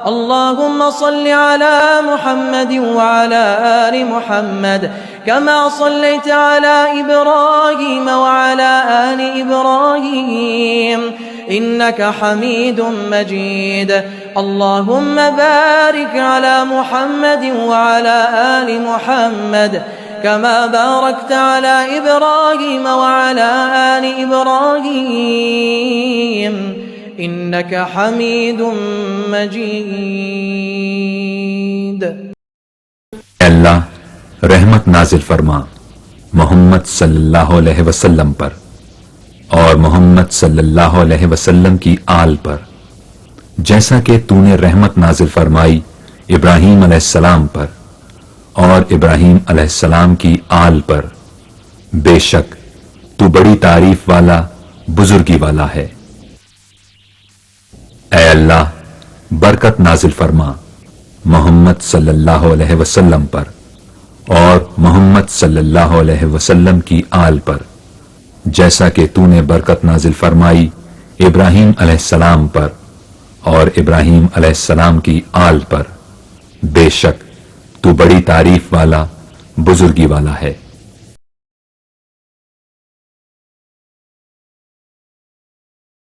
अल्लाहुम्मा सल्लि अला मुहम्मद व अला आलि मुहम्मद कमा सल्लैत अला इब्राहीम व अला आलि इब्राहीम इन्नका हमीदुम मजीद। अल्लाहुम्मा बारिक अला मुहम्मद व अला आलि मुहम्मद कमा बारकत अला इब्राहीम व अला आलि इब्राहीम इन्नका हमीदुम मजीद। अल्लाह रहमत नाजिल फरमा मोहम्मद सल्लल्लाहु अलैहि वसल्लम पर और मोहम्मद सल्लल्लाहु अलैहि वसल्लम की आल पर, जैसा कि तूने रहमत नाजिल फरमाई इब्राहीम अलैहिस्सलाम पर और इब्राहीम अलैहिस्सलाम की आल पर। बेशक तू बड़ी तारीफ वाला बुजुर्गी वाला है। ऐ अल्लाह बरकत नाजिल फरमा मोहम्मद सल्लल्लाहु अलैहि वसल्लम पर और मोहम्मद सल्लल्लाहु अलैहि वसल्लम की आल पर, जैसा कि तूने बरकत नाजिल फरमाई इब्राहीम अलैहिस्सलाम पर और इब्राहीम अलैहिस्सलाम की आल पर। बेशक तू बड़ी तारीफ वाला बुजुर्गी वाला है।